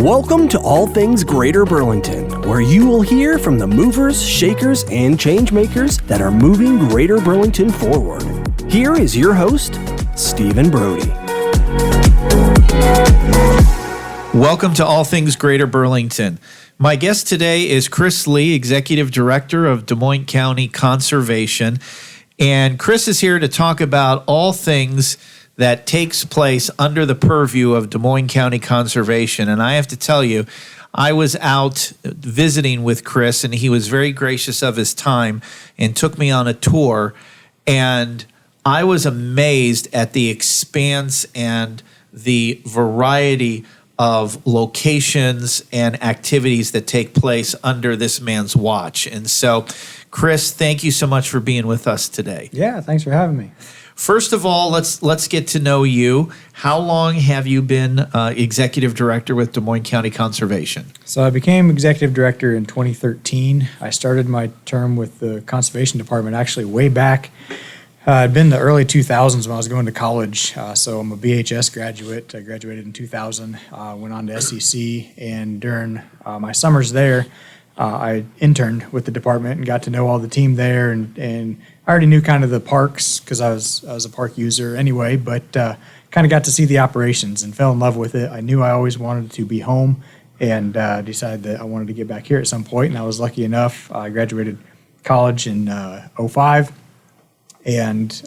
Welcome to All Things Greater Burlington, where you will hear from the movers, shakers, and changemakers that are moving Greater Burlington forward. Here is your host, Stephen Brody. Welcome to All Things Greater Burlington. My guest today is Chris Lee, Executive Director of Des Moines County Conservation. And Chris is here to talk about all things that takes place under the purview of Des Moines County Conservation. And I have to tell you, I was out visiting with Chris, and he was very gracious of his time and took me on a tour. And I was amazed at the expanse and the variety of locations and activities that take place under this man's watch. And so, Chris, thank you so much for being with us today. Yeah, thanks for having me. First of all, let's get to know you. How long have you been Executive Director with Des Moines County Conservation? So I became Executive Director in 2013. I started my term with the Conservation Department actually way back. It'd been the early 2000s when I was going to college. So I'm a BHS graduate. I graduated in 2000, went on to SEC, and during my summers there, I interned with the department and got to know all the team there, and I already knew kind of the parks because I was a park user anyway, but kind of got to see the operations and fell in love with it. I knew I always wanted to be home, and decided that I wanted to get back here at some point, and I was lucky enough. I graduated college in 2005 and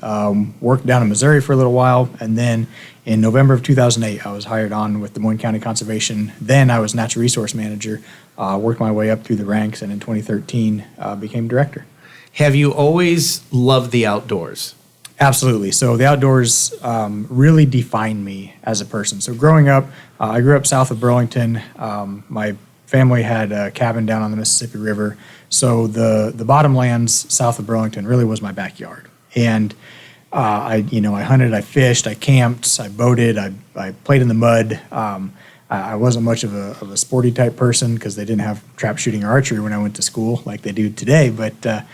worked down in Missouri for a little while, and then in November of 2008, I was hired on with Des Moines County Conservation. Then I was natural resource manager, worked my way up through the ranks, and in 2013 became director. Have you always loved the outdoors? Absolutely. So the outdoors really defined me as a person. So growing up, I grew up south of Burlington. My family had a cabin down on the Mississippi River. So the bottomlands south of Burlington really was my backyard. And I hunted, I fished, I camped, I boated, I played in the mud. I wasn't much of a sporty type person because they didn't have trap shooting or archery when I went to school like they do today. But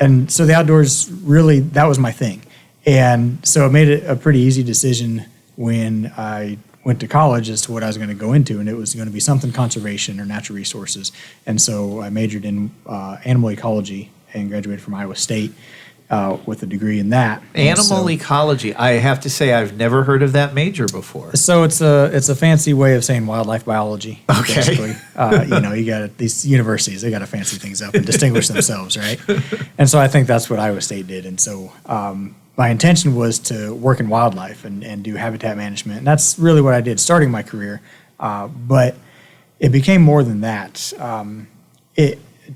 and so the outdoors really, that was my thing. And so it made it a pretty easy decision when I went to college as to what I was going to go into, and it was going to be something conservation or natural resources. And so I majored in animal ecology and graduated from Iowa State with a degree in that. Animal ecology. I have to say I've never heard of that major before. So it's a fancy way of saying wildlife biology. Okay. Basically. You got these universities, they got to fancy things up and distinguish themselves, right? And so I think that's what Iowa State did. And so my intention was to work in wildlife and do habitat management. And that's really what I did starting my career. But it became more than that.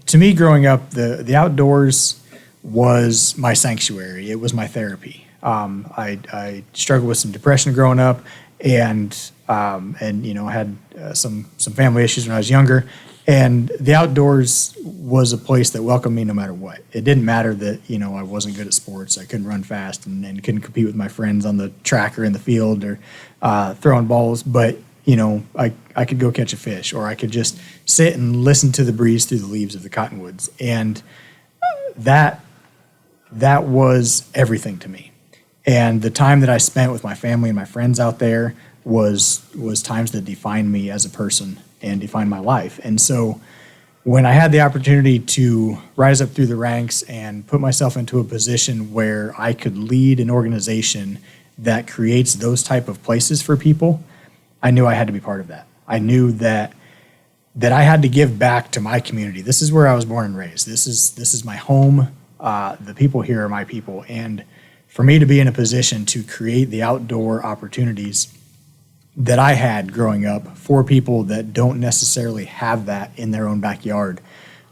To me, growing up, the outdoors was my sanctuary. It was my therapy. I struggled with some depression growing up, and had some family issues when I was younger. And the outdoors was a place that welcomed me no matter what. It didn't matter that I wasn't good at sports. I couldn't run fast and couldn't compete with my friends on the track or in the field or throwing balls. But I could go catch a fish, or I could just sit and listen to the breeze through the leaves of the cottonwoods, and that was everything to me. And the time that I spent with my family and my friends out there was times that defined me as a person and defined my life. And so when I had the opportunity to rise up through the ranks and put myself into a position where I could lead an organization that creates those type of places for people, I knew I had to be part of that. I knew that I had to give back to my community. This is where I was born and raised. This is my home. The people here are my people. And for me to be in a position to create the outdoor opportunities that I had growing up for people that don't necessarily have that in their own backyard,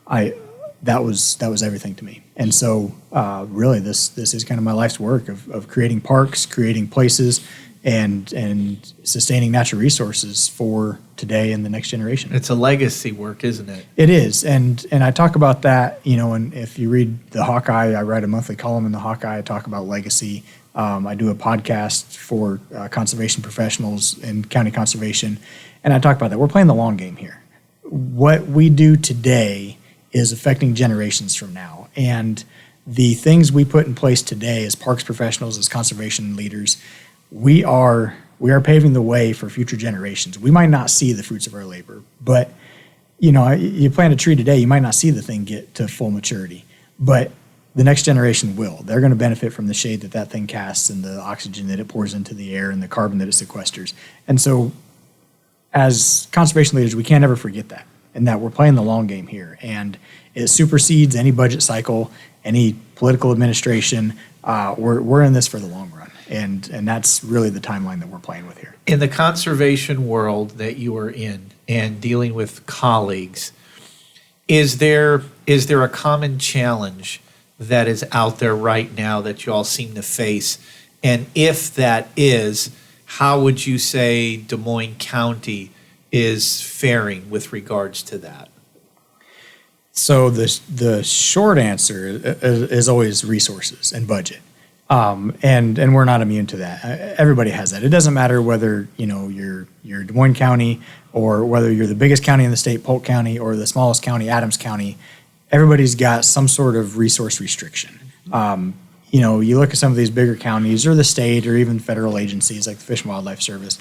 that was everything to me. And so really this is kind of my life's work of creating parks, creating places, and sustaining natural resources for today and the next generation. It's a legacy work, isn't it? It is, and I talk about that, and if you read the Hawkeye, I write a monthly column in the Hawkeye. I talk about legacy. I do a podcast for conservation professionals in county conservation, and I talk about that. We're playing the long game here. What we do today is affecting generations from now, and the things we put in place today as parks professionals, as conservation leaders, we are we are paving the way for future generations. We might not see the fruits of our labor, but you plant a tree today, you might not see the thing get to full maturity, but the next generation will. They're going to benefit from the shade that thing casts and the oxygen that it pours into the air and the carbon that it sequesters. And so as conservation leaders, we can't ever forget that, and that we're playing the long game here. And it supersedes any budget cycle, any political administration. We're in this for the long run. And that's really the timeline that we're playing with here. In the conservation world that you are in and dealing with colleagues, is there a common challenge that is out there right now that you all seem to face? And if that is, how would you say Des Moines County is faring with regards to that? So the short answer is always resources and budget. And we're not immune to that. Everybody has that. It doesn't matter whether you're Des Moines County or whether you're the biggest county in the state, Polk County, or the smallest county, Adams County. Everybody's got some sort of resource restriction. You look at some of these bigger counties or the state or even federal agencies like the Fish and Wildlife Service.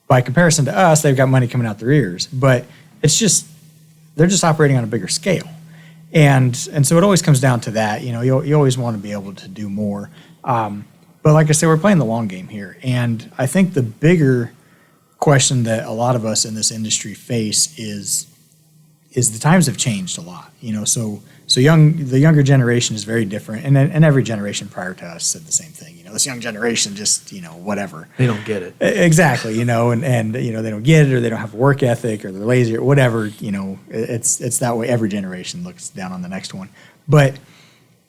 By comparison to us, they've got money coming out their ears, but they're just operating on a bigger scale. And so it always comes down to that. You always want to be able to do more. But like I said, we're playing the long game here. And I think the bigger question that a lot of us in this industry face is the times have changed a lot. The younger generation is very different, and every generation prior to us said the same thing. This young generation just whatever. They don't get it. Exactly. And they don't get it, or they don't have a work ethic, or they're lazy, or whatever. It's that way. Every generation looks down on the next one. But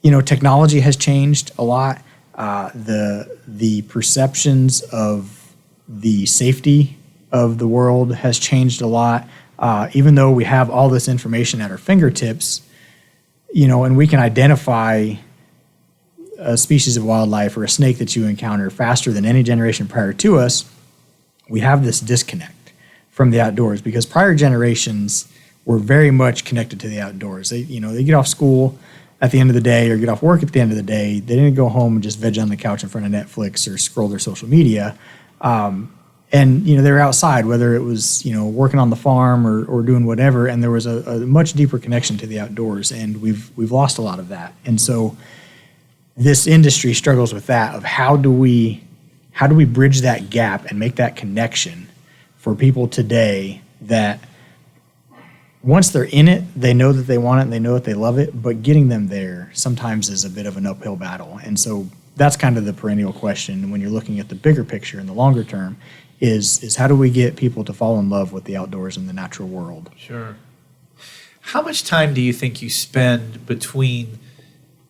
technology has changed a lot. The perceptions of the safety of the world has changed a lot. Even though we have all this information at our fingertips, and we can identify a species of wildlife or a snake that you encounter faster than any generation prior to us, we have this disconnect from the outdoors because prior generations were very much connected to the outdoors. They get off school at the end of the day or get off work at the end of the day. They didn't go home and just veg on the couch in front of Netflix or scroll their social media. And they were outside, whether it was working on the farm or doing whatever, and there was a much deeper connection to the outdoors, and we've lost a lot of that. And so this industry struggles with that of how do we bridge that gap and make that connection for people today that once they're in it, they know that they want it and they know that they love it, but getting them there sometimes is a bit of an uphill battle. And so that's kind of the perennial question when you're looking at the bigger picture in the longer term is how do we get people to fall in love with the outdoors and the natural world? Sure. How much time do you think you spend between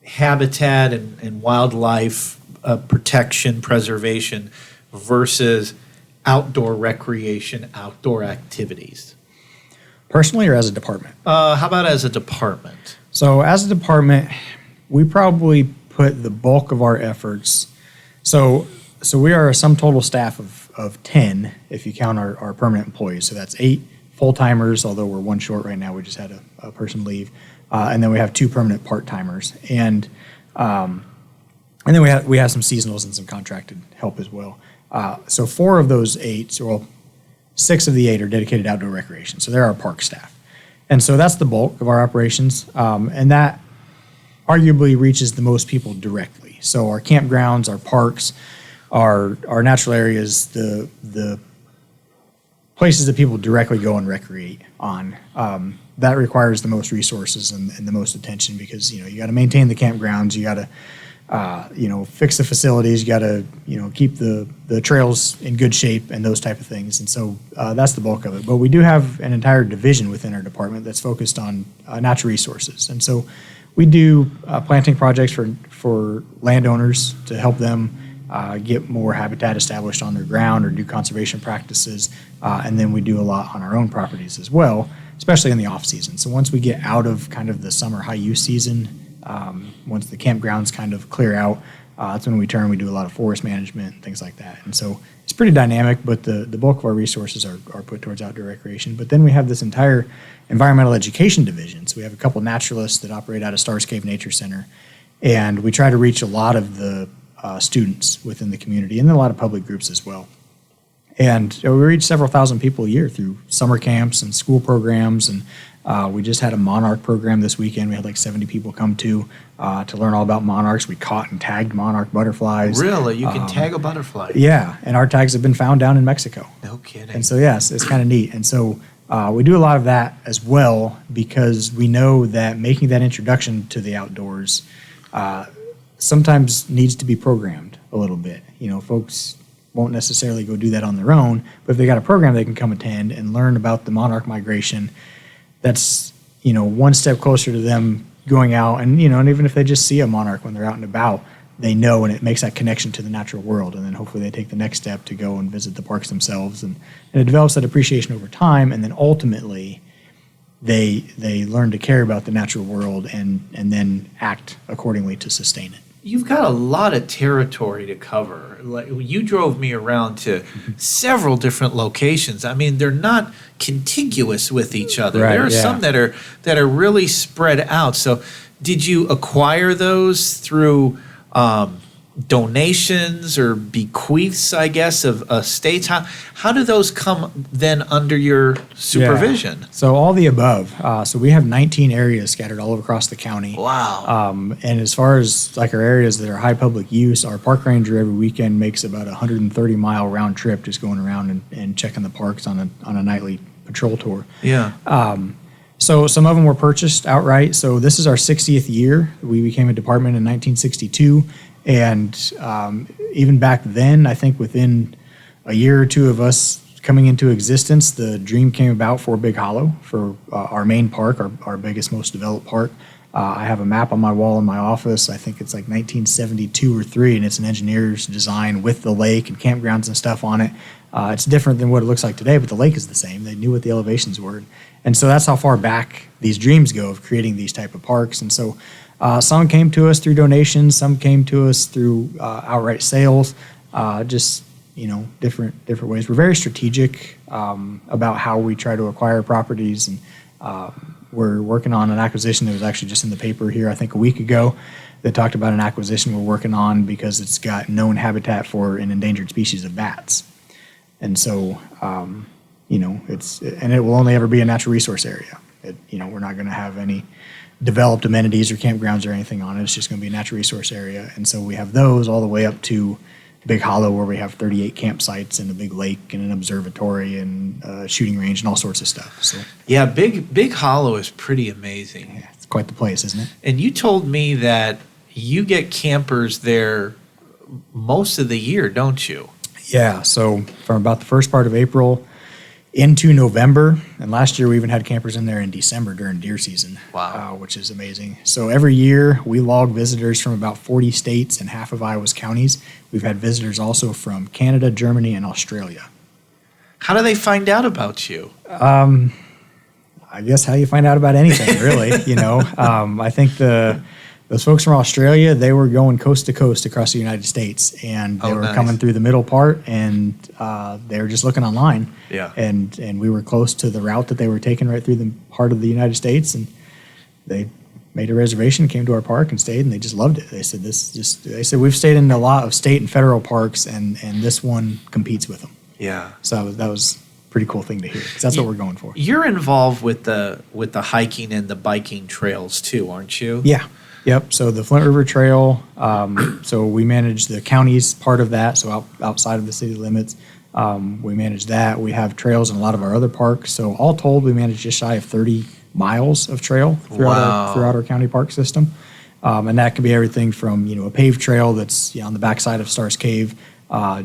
habitat and wildlife protection, preservation versus outdoor recreation, outdoor activities? Personally or as a department? How about as a department? So as a department, we probably put the bulk of our efforts. So we are a sum total staff of 10 if you count our permanent employees. So that's 8 full-timers, although we're one short right now. We just had a person leave. And then we have 2 permanent part-timers. And then we have some seasonals and some contracted help as well. So 4 of those 8, 6 of the 8 are dedicated outdoor recreation. So they're our park staff. And so that's the bulk of our operations. And that arguably reaches the most people directly. So our campgrounds, our parks, our natural areas, the places that people directly go and recreate on, that requires the most resources and the most attention because you got to maintain the campgrounds, you got to fix the facilities, you got to keep the trails in good shape and those type of things. And so that's the bulk of it. But we do have an entire division within our department that's focused on natural resources. And so we do planting projects for landowners to help them get more habitat established on their ground or do conservation practices. And then we do a lot on our own properties as well, especially in the off season. So once we get out of kind of the summer high use season, once the campgrounds kind of clear out, that's when we do a lot of forest management and things like that. And so it's pretty dynamic, but the bulk of our resources are put towards outdoor recreation. But then we have this entire environmental education division. So we have a couple naturalists that operate out of Stars Cave Nature Center. And we try to reach a lot of the students within the community, and then a lot of public groups as well. And we reach several thousand people a year through summer camps and school programs. And we just had a monarch program this weekend. We had like 70 people come to learn all about monarchs. We caught and tagged monarch butterflies. Really? You can tag a butterfly? Yeah, and our tags have been found down in Mexico. No kidding. And so, yes, it's kind of neat. And so we do a lot of that as well because we know that making that introduction to the outdoors sometimes needs to be programmed a little bit. Folks won't necessarily go do that on their own, but if they got a program they can come attend and learn about the monarch migration, that's one step closer to them going out and and even if they just see a monarch when they're out and about, they know, and it makes that connection to the natural world, and then hopefully they take the next step to go and visit the parks themselves, and it develops that appreciation over time, and then ultimately they learn to care about the natural world and then act accordingly to sustain it. You've got a lot of territory to cover. Like, you drove me around to several different locations. I mean, they're not contiguous with each other. Right, there are some that are really spread out. So, did you acquire those through donations or bequeaths, I guess, of estates? How do those come then under your supervision? Yeah. So all the above. So we have 19 areas scattered all across the county. Wow. And as far as like our areas that are high public use, our park ranger every weekend makes about a 130-mile round trip just going around and checking the parks on a nightly patrol tour. Yeah. So some of them were purchased outright. So this is our 60th year. We became a department in 1962. And even back then, I think within a year or two of us coming into existence, the dream came about for Big Hollow, for our main park, our biggest, most developed park. I have a map on my wall in my office. I think it's like 1972 or 3, and it's an engineer's design with the lake and campgrounds and stuff on it. It's different than what it looks like today, but the lake is the same. They knew what the elevations were. And so that's how far back these dreams go of creating these type of parks. And so some came to us through donations, some came to us through outright sales, just different ways. We're very strategic about how we try to acquire properties, and we're working on an acquisition that was actually just in the paper here, I think a week ago, that talked about an acquisition we're working on because it's got known habitat for an endangered species of bats. And so, it will only ever be a natural resource area. We're not going to have any developed amenities or campgrounds or anything on it. It's just going to be a natural resource area. And so we have those all the way up to Big Hollow, where we have 38 campsites and a big lake and an observatory and a shooting range and all sorts of stuff. So yeah, Big Hollow is pretty amazing. yeah, it's quite the place, isn't it? And you told me that you get campers there most of the year, don't you? Yeah, so from about the first part of April into November, and last year we even had campers in there in December during deer season. Wow. Which is amazing. So every year we log visitors from about 40 states and half of Iowa's counties. We've had visitors also from Canada, Germany, and Australia. How do they find out about you? I guess how you find out about anything, really. I think those folks from Australia, they were going coast to coast across the United States, and they were nice. coming through the middle part, and they were just looking online. Yeah. And we were close to the route that they were taking right through the heart of the United States, and they made a reservation, came to our park and stayed, and they just loved it. They said we've stayed in a lot of state and federal parks, and this one competes with them. Yeah. So that was a pretty cool thing to hear, because that's what we're going for. You're involved with the hiking and the biking trails too, aren't you? Yeah. Yep. So the Flint River Trail, so we manage the county's part of that, so outside of the city limits. We manage that. We have trails in a lot of our other parks. So all told, we manage just shy of 30 miles of trail throughout our county park system. And that could be everything from, a paved trail that's on the backside of Stars Cave,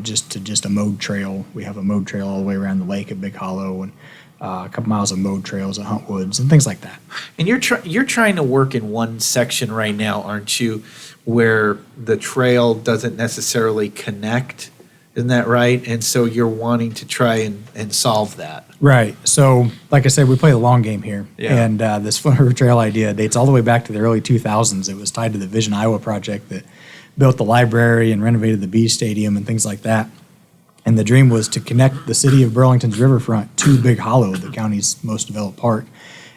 just a mowed trail. We have a mowed trail all the way around the lake at Big Hollow, and a couple miles of mowed trails at Hunt Woods and things like that. And you're trying to work in one section right now, aren't you, where the trail doesn't necessarily connect? Isn't that right? And so you're wanting to try and solve that. Right. So, like I said, we play the long game here. Yeah. And this Flint River Trail idea dates all the way back to the early 2000s. It was tied to the Vision Iowa project that built the library and renovated the Bee Stadium and things like that. And the dream was to connect the city of Burlington's riverfront to Big Hollow, the county's most developed park.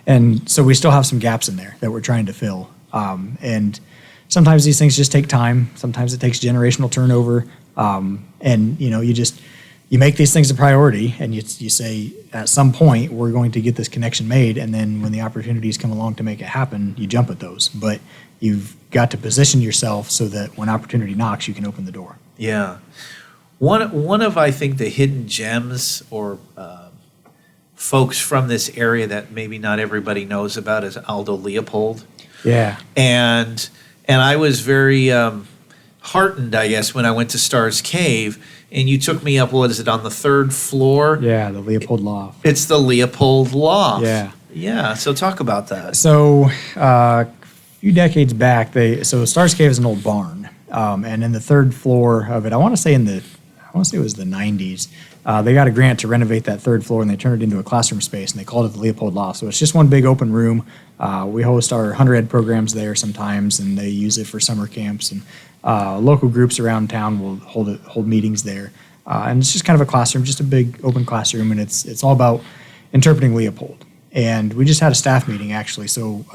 And so we still have some gaps in there that we're trying to fill. And sometimes these things just take time. Sometimes it takes generational turnover. And, you make these things a priority, and you say, at some point, we're going to get this connection made, and then when the opportunities come along to make it happen, you jump at those. But you've got to position yourself so that when opportunity knocks, you can open the door. Yeah. One of, I think, the hidden gems or folks from this area that maybe not everybody knows about is Aldo Leopold. Yeah. And I was very heartened, I guess, when I went to Stars Cave, and you took me up, what is it, on the 3rd floor? Yeah, the Leopold Loft. It's the Leopold Loft. Yeah. Yeah, so talk about that. So a few decades back, Stars Cave is an old barn, and in the 3rd floor of it, I want to say it was the 90s, they got a grant to renovate that 3rd floor, and they turned it into a classroom space, and they called it the Leopold Loft. So it's just one big open room. We host our 100 Ed programs there sometimes, and they use it for summer camps, and local groups around town will hold meetings there. And it's just kind of a classroom, just a big open classroom, and it's all about interpreting Leopold. And we just had a staff meeting, actually. So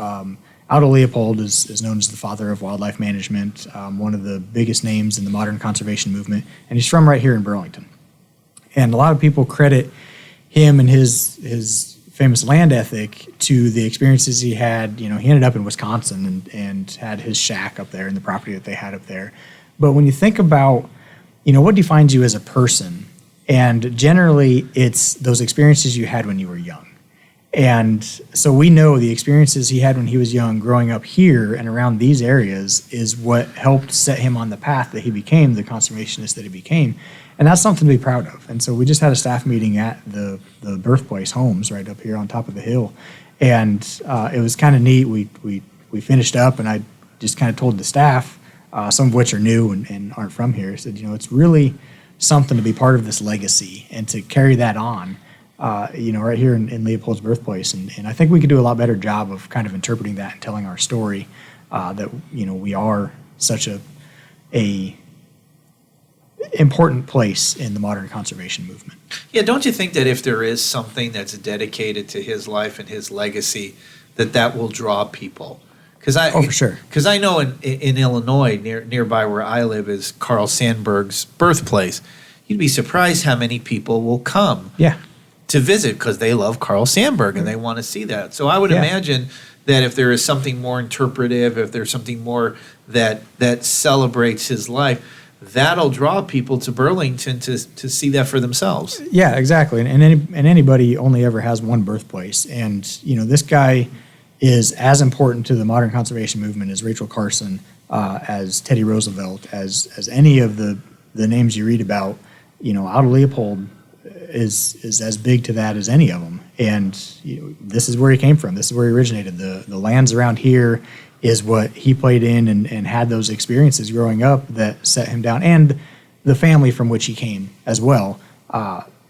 Aldo Leopold is known as the father of wildlife management, one of the biggest names in the modern conservation movement, and he's from right here in Burlington. And a lot of people credit him and his famous land ethic to the experiences he had. He ended up in Wisconsin and had his shack up there and the property that they had up there. But when you think about, what defines you as a person, and generally it's those experiences you had when you were young. And so we know the experiences he had when he was young growing up here and around these areas is what helped set him on the path that he became, the conservationist that he became. And that's something to be proud of. And so we just had a staff meeting at the birthplace homes right up here on top of the hill. And it was kind of neat. We finished up, and I just kind of told the staff, some of which are new and aren't from here, I said, it's really something to be part of this legacy and to carry that on. Right here in Leopold's birthplace. And I think we could do a lot better job of kind of interpreting that and telling our story, that, we are such a important place in the modern conservation movement. Yeah, don't you think that if there is something that's dedicated to his life and his legacy, that will draw people? For sure. Because I know in Illinois, nearby where I live, is Carl Sandburg's birthplace. You'd be surprised how many people will come. Yeah. To visit because they love Carl Sandburg and they want to see that. So I would imagine that if there is something more interpretive, if there's something more that celebrates his life, that'll draw people to Burlington to see that for themselves. Yeah, exactly. And anybody only ever has one birthplace. And, this guy is as important to the modern conservation movement as Rachel Carson, as Teddy Roosevelt, as any of the names you read about. Aldo Leopold is as big to that as any of them. And this is where he came from. This is where he originated. The lands around here is what he played in and had those experiences growing up that set him down. And the family from which he came as well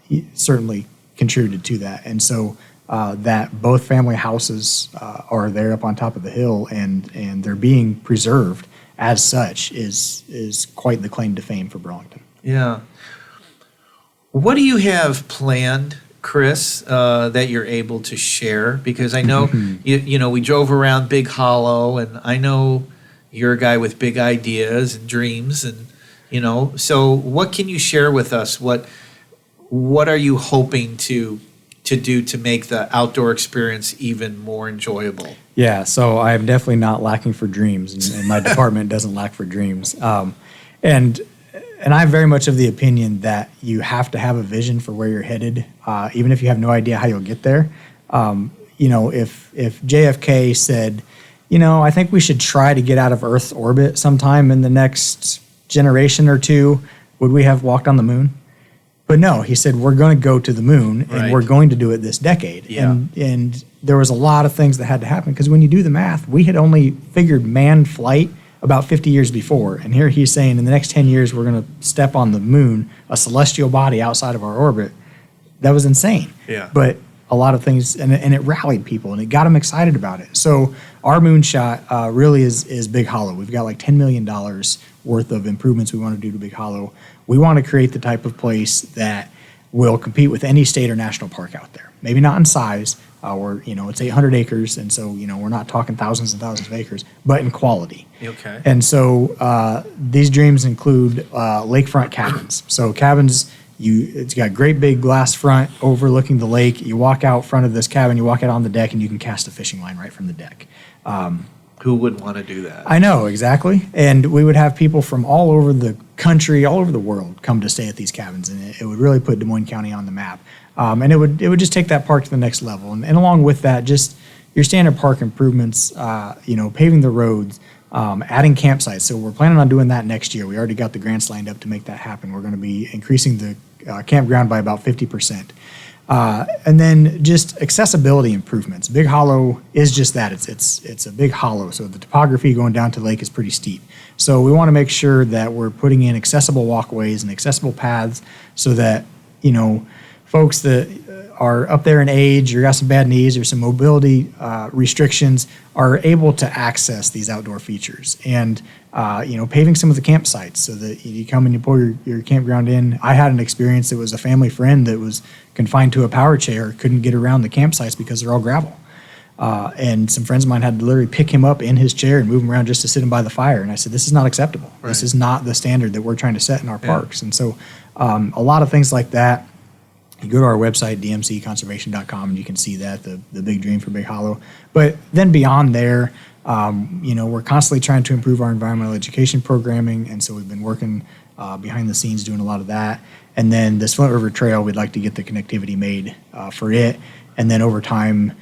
he certainly contributed to that. And so that both family houses are there up on top of the hill and they're being preserved as such is quite the claim to fame for Burlington. Yeah. What do you have planned, Chris, that you're able to share? Because I know, we drove around Big Hollow, and I know you're a guy with big ideas and dreams, and, so what can you share with us? What are you hoping to do to make the outdoor experience even more enjoyable? Yeah, so I'm definitely not lacking for dreams, and my department doesn't lack for dreams. And I'm very much of the opinion that you have to have a vision for where you're headed, even if you have no idea how you'll get there. If JFK said, I think we should try to get out of Earth's orbit sometime in the next generation or two, would we have walked on the moon? But no, he said, we're going to go to the moon, and we're going to do it this decade. Yeah. And there was a lot of things that had to happen, because when you do the math, we had only figured manned flight about 50 years before. And here he's saying in the next 10 years, we're going to step on the moon, a celestial body outside of our orbit. That was insane. Yeah. But a lot of things, and it rallied people, and it got them excited about it. So our moonshot really is Big Hollow. We've got like $10 million worth of improvements we want to do to Big Hollow. We want to create the type of place that will compete with any state or national park out there. Maybe not in size, it's 800 acres, and so, we're not talking thousands and thousands of acres, but in quality. Okay. And so these dreams include lakefront cabins. So cabins, it's got a great big glass front overlooking the lake. You walk out front of this cabin, you walk out on the deck, and you can cast a fishing line right from the deck. Who wouldn't want to do that? I know, exactly. And we would have people from all over the country, all over the world come to stay at these cabins, and it would really put Des Moines County on the map. And it would just take that park to the next level. And along with that, just your standard park improvements, paving the roads, adding campsites. So we're planning on doing that next year. We already got the grants lined up to make that happen. We're going to be increasing the campground by about 50%. And then just accessibility improvements. Big Hollow is just that. It's a big hollow, so the topography going down to the lake is pretty steep. So we want to make sure that we're putting in accessible walkways and accessible paths so that, folks that are up there in age or got some bad knees or some mobility restrictions are able to access these outdoor features. And, paving some of the campsites so that you come and you pull your campground in. I had an experience that was a family friend that was confined to a power chair, couldn't get around the campsites because they're all gravel. And some friends of mine had to literally pick him up in his chair and move him around just to sit him by the fire. And I said, this is not acceptable. Right. This is not the standard that we're trying to set in our parks. And so a lot of things like that. You go to our website, dmcconservation.com, and you can see that, the big dream for Big Hollow. But then beyond there, we're constantly trying to improve our environmental education programming, and so we've been working behind the scenes doing a lot of that. And then this Flint River Trail, we'd like to get the connectivity made for it, and then over time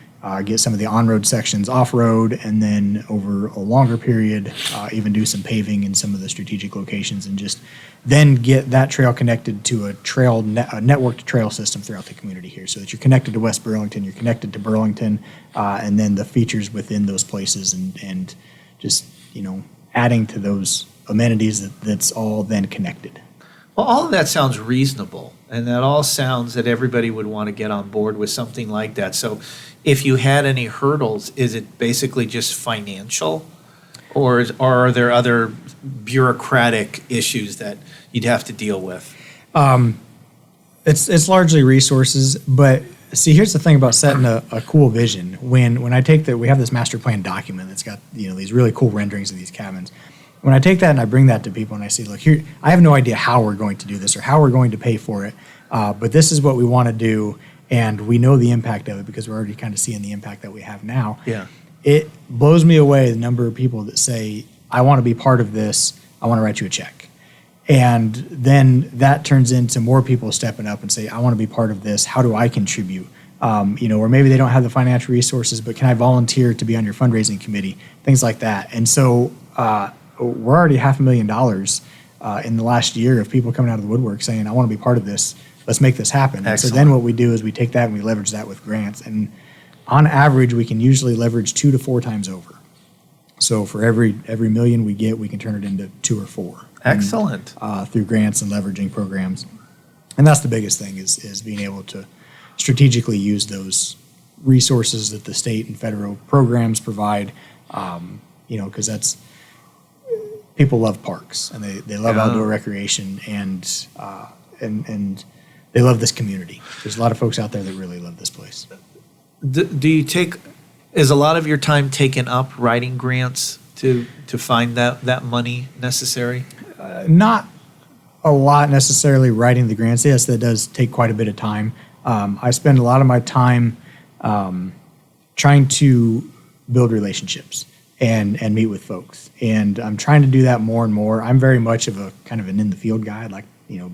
get some of the on-road sections off-road, and then over a longer period even do some paving in some of the strategic locations, and just then get that trail connected to a networked trail system throughout the community here, so that you're connected to West Burlington, you're connected to Burlington, and then the features within those places, and just adding to those amenities that's all then connected. Well, all of that sounds reasonable, and that all sounds that everybody would want to get on board with something like that. So if you had any hurdles, is it basically just financial, or are there other bureaucratic issues that you'd have to deal with? It's largely resources, but see, here's the thing about setting a cool vision. When I take we have this master plan document that's got these really cool renderings of these cabins. When I take that and I bring that to people and I say, look, here, I have no idea how we're going to do this or how we're going to pay for it, but this is what we want to do, and we know the impact of it because we're already kind of seeing the impact that we have now. Yeah. It blows me away the number of people that say, I want to be part of this, I want to write you a check. And then that turns into more people stepping up and say, I want to be part of this, how do I contribute? Or maybe they don't have the financial resources, but can I volunteer to be on your fundraising committee? Things like that. And so we're already $500,000 in the last year of people coming out of the woodwork saying, I want to be part of this. Let's make this happen. And so then what we do is we take that and we leverage that with grants. And on average, we can usually leverage 2 to 4 times over. So for every million we get, we can turn it into 2 or 4. Excellent. Through grants and leveraging programs. And that's the biggest thing is being able to strategically use those resources that the state and federal programs provide, because that's, people love parks and they love outdoor recreation and they love this community. There's a lot of folks out there that really love this place. Is a lot of your time taken up writing grants to find that money necessary? Not a lot necessarily writing the grants. Yes, that does take quite a bit of time. I spend a lot of my time trying to build relationships and meet with folks. And I'm trying to do that more and more. I'm very much of a kind of an in-the-field guy. I'd like,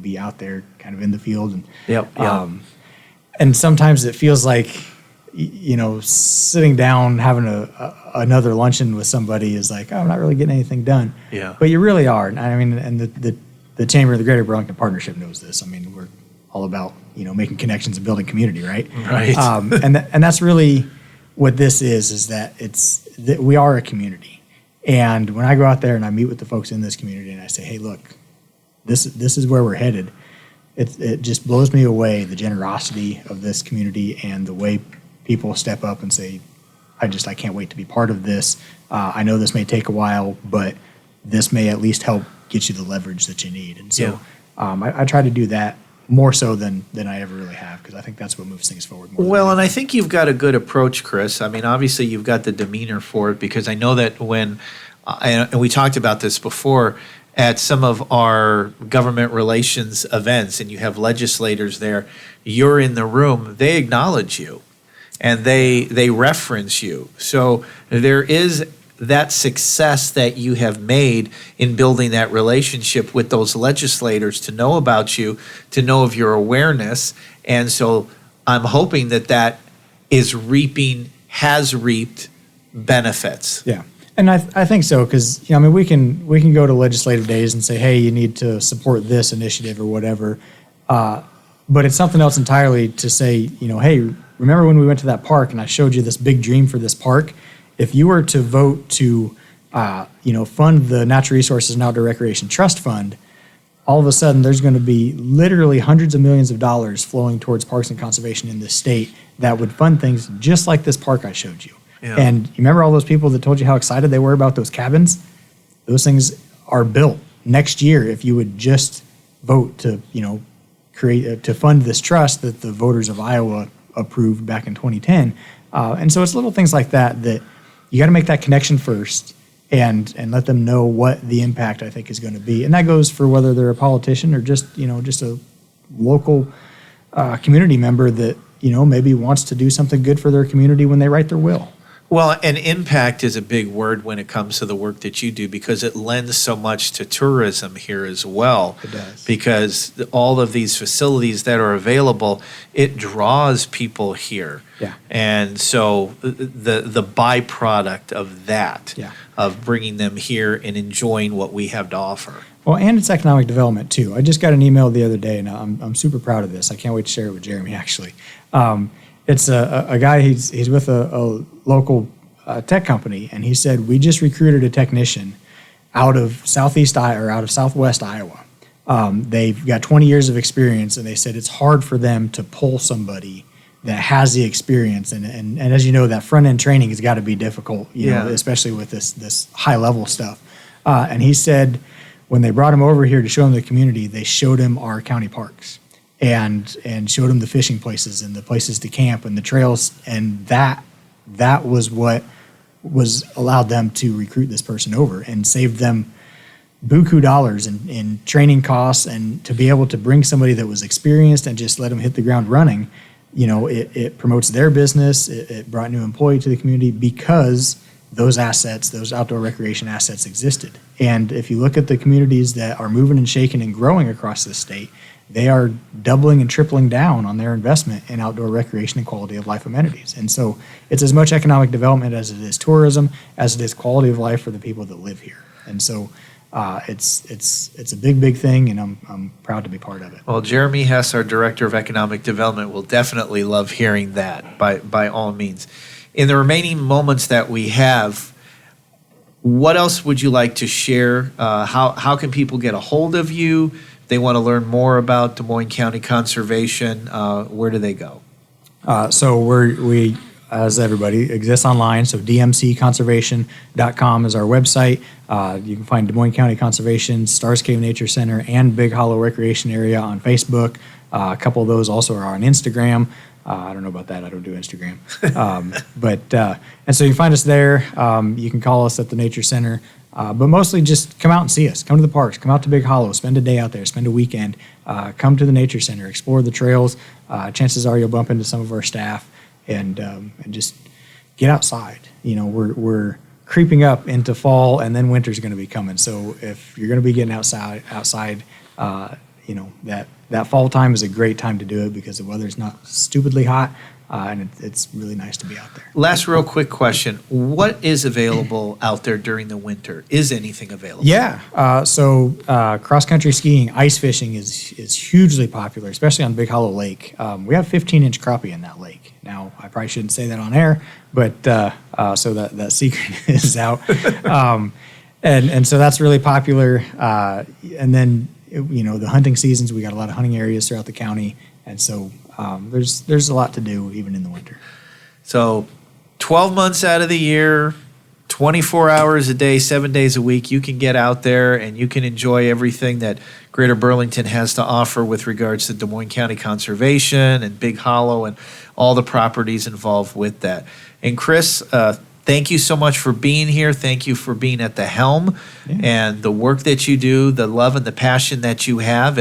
be out there kind of in the field. And, and sometimes it feels like, sitting down, having another luncheon with somebody is like, oh, I'm not really getting anything done. Yeah. But you really are. I mean, and the Chamber of the Greater Burlington Partnership knows this. I mean, we're all about, making connections and building community, right? Right. And that's really what this is that we are a community. And when I go out there and I meet with the folks in this community and I say, hey, look, this is where we're headed, it just blows me away, the generosity of this community and the way people step up and say, I can't wait to be part of this. I know this may take a while, but this may at least help get you the leverage that you need. And so I try to do that more so than I ever really have, because I think that's what moves things forward more. Well, and I think you've got a good approach, Chris. I mean, obviously you've got the demeanor for it, because I know that when, and we talked about this before, at some of our government relations events and you have legislators there, you're in the room, they acknowledge you and they reference you. So there is that success that you have made in building that relationship with those legislators to know about you, to know of your awareness. And so I'm hoping that has reaped benefits. Yeah. And I think so, because we can go to legislative days and say, hey, you need to support this initiative or whatever, but it's something else entirely to say, hey, remember when we went to that park and I showed you this big dream for this park? If you were to vote to fund the Natural Resources and Outdoor Recreation Trust Fund, all of a sudden there's going to be literally hundreds of millions of dollars flowing towards parks and conservation in this state that would fund things just like this park I showed you. Yeah. And you remember all those people that told you how excited they were about those cabins? Those things are built next year if you would just vote to, to fund this trust that the voters of Iowa approved back in 2010. And so it's little things like that you got to make that connection first and let them know what the impact, I think, is going to be. And that goes for whether they're a politician or just a local community member that, maybe wants to do something good for their community when they write their will. Well, and impact is a big word when it comes to the work that you do, because it lends so much to tourism here as well. It does. Because all of these facilities that are available, it draws people here. Yeah. And so the byproduct of that, of bringing them here and enjoying what we have to offer. Well, and it's economic development too. I just got an email the other day, and I'm super proud of this. I can't wait to share it with Jeremy, actually. It's a guy, he's with a local tech company, and he said, we just recruited a technician out of southwest Iowa. They've got 20 years of experience, and they said it's hard for them to pull somebody that has the experience. And as you know, that front-end training has got to be difficult, especially with this high-level stuff. And he said when they brought him over here to show him the community, they showed him our county parks. And showed him the fishing places and the places to camp and the trails, and that was what was allowed them to recruit this person over and saved them buku dollars in training costs, and to be able to bring somebody that was experienced and just let them hit the ground running. It promotes their business. It brought new employee to the community because those assets, those outdoor recreation assets, existed. And if you look at the communities that are moving and shaking and growing across the state, they are doubling and tripling down on their investment in outdoor recreation and quality of life amenities. And so it's as much economic development as it is tourism, as it is quality of life for the people that live here. And so it's a big thing, and I'm proud to be part of it. Well, Jeremy Hess, our Director of Economic Development, will definitely love hearing that by all means. In the remaining moments that we have, what else would you like to share? How can people get a hold of you? They want to learn more about Des Moines County Conservation. Where do they go? So we, as everybody, exist online. So DMCConservation.com is our website. You can find Des Moines County Conservation, Stars Cave Nature Center, and Big Hollow Recreation Area on Facebook. A couple of those also are on Instagram. I don't know about that. I don't do Instagram. And so you can find us there. You can call us at the Nature Center. But mostly just come out and see us. Come to the parks. Come out to Big Hollow. Spend a day out there. Spend a weekend. Come to the Nature Center. Explore the trails. Chances are you'll bump into some of our staff, and just get outside. We're creeping up into fall, and then winter's going to be coming. So if you're going to be getting outside, that fall time is a great time to do it because the weather's not stupidly hot. And it's really nice to be out there. Last real quick question. What is available out there during the winter? Is anything available? Yeah. So cross-country skiing, ice fishing is hugely popular, especially on Big Hollow Lake. We have 15-inch crappie in that lake. Now, I probably shouldn't say that on air, but so that secret is out. And so that's really popular. And then, the hunting seasons, we got a lot of hunting areas throughout the county. And so there's a lot to do even in the winter. So 12 months out of the year, 24 hours a day, 7 days a week, you can get out there and you can enjoy everything that Greater Burlington has to offer with regards to Des Moines County Conservation and Big Hollow and all the properties involved with that. And Chris, thank you so much for being here. Thank you for being at the helm and the work that you do, the love and the passion that you have.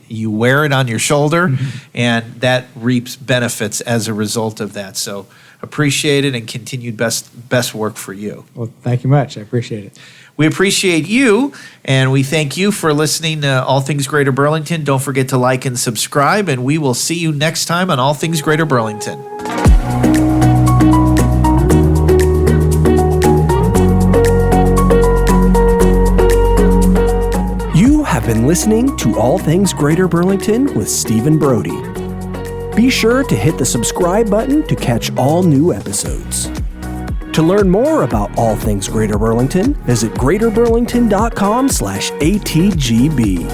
You wear it on your shoulder, and that reaps benefits as a result of that. So appreciate it and continued best work for you. Well, thank you much. I appreciate it. We appreciate you, and we thank you for listening to All Things Greater Burlington. Don't forget to like and subscribe, and we will see you next time on All Things Greater Burlington. You have been listening to All Things Greater Burlington with Stephen Brody. Be sure to hit the subscribe button to catch all new episodes. To learn more about All Things Greater Burlington, visit greaterburlington.com/ATGB.